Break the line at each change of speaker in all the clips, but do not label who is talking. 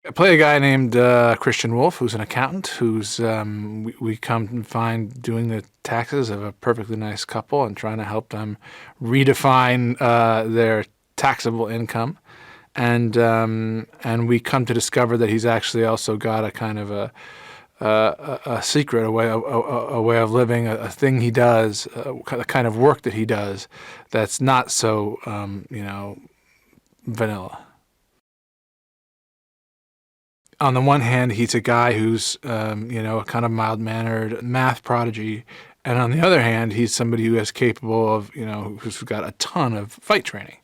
I play a guy named Christian Wolff, who's an accountant, who's we come and find doing the taxes of a perfectly nice couple and trying to help them redefine their taxable income. And we come to discover that he's actually also got a kind of a secret, a way of living, a thing he does, the kind of work that he does that's not so vanilla. On the one hand, he's a guy who's a kind of mild-mannered math prodigy, and on the other hand, he's somebody who is capable of who's got a ton of fight training.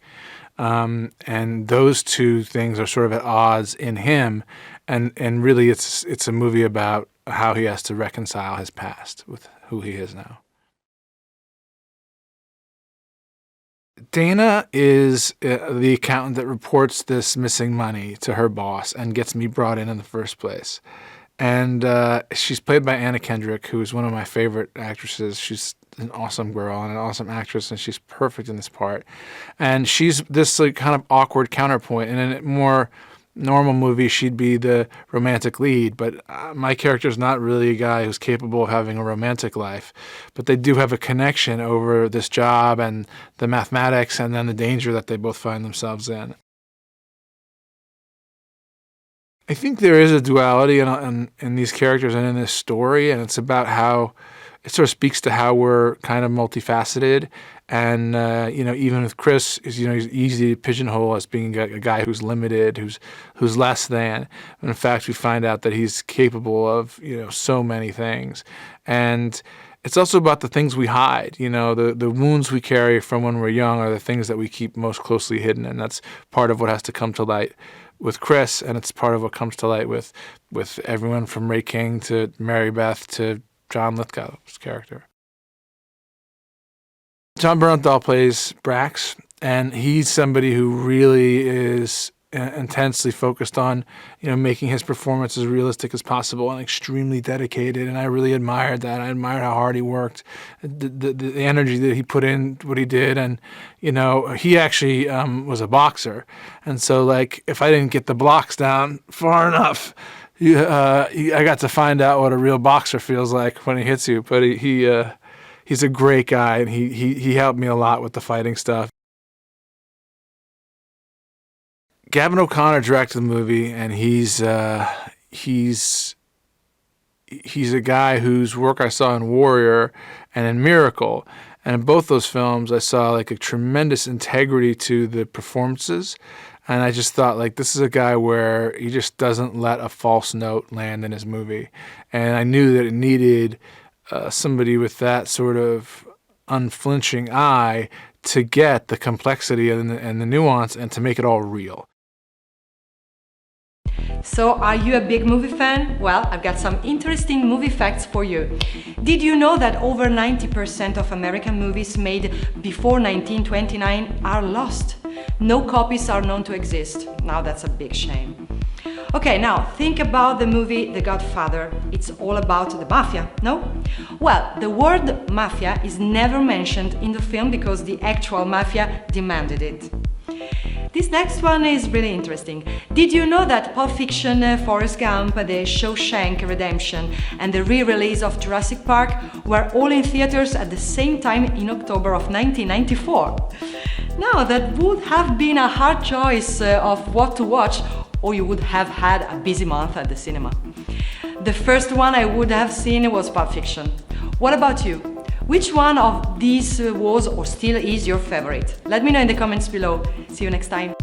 And those two things are sort of at odds in him, and really it's a movie about how he has to reconcile his past with who he is now. Dana is the accountant that reports this missing money to her boss and gets me brought in the first place. And she's played by Anna Kendrick, who is one of my favorite actresses. She's an awesome girl and an awesome actress, and she's perfect in this part. And she's this kind of awkward counterpoint. And in a more normal movie, she'd be the romantic lead, but my character is not really a guy who's capable of having a romantic life. But they do have a connection over this job and the mathematics and then the danger that they both find themselves in. I think there is a duality in these characters and in this story, and it's about how it sort of speaks to how we're kind of multifaceted. And even with Chris, he's easy to pigeonhole as being a guy who's limited, who's less than. And in fact, we find out that he's capable of so many things. And it's also about the things we hide. The wounds we carry from when we're young are the things that we keep most closely hidden, and that's part of what has to come to light with Chris, and it's part of what comes to light with everyone from Ray King to Mary Beth to John Lithgow's character. John Bernthal plays Brax, and he's somebody who really is intensely focused on, making his performance as realistic as possible and extremely dedicated. And I really admired that. I admired how hard he worked, the energy that he put in what he did. And, he actually was a boxer. And so, if I didn't get the blocks down far enough, I got to find out what a real boxer feels like when he hits you. But he's a great guy, and he helped me a lot with the fighting stuff. Gavin O'Connor directed the movie, and he's a guy whose work I saw in Warrior and in Miracle. And in both those films, I saw a tremendous integrity to the performances. And I just thought, this is a guy where he just doesn't let a false note land in his movie. And I knew that it needed somebody with that sort of unflinching eye to get the complexity and the nuance and to make it all real.
So, are you a big movie fan? Well, I've got some interesting movie facts for you. Did you know that over 90% of American movies made before 1929 are lost? No copies are known to exist. Now that's a big shame. Okay, now think about the movie The Godfather. It's all about the mafia, no? Well, the word mafia is never mentioned in the film because the actual mafia demanded it. This next one is really interesting. Did you know that Pulp Fiction, Forrest Gump, The Shawshank Redemption and the re-release of Jurassic Park were all in theaters at the same time in October of 1994? Now, that would have been a hard choice of what to watch, or you would have had a busy month at the cinema. The first one I would have seen was Pulp Fiction. What about you? Which one of these was or still is your favorite? Let me know in the comments below. See you next time.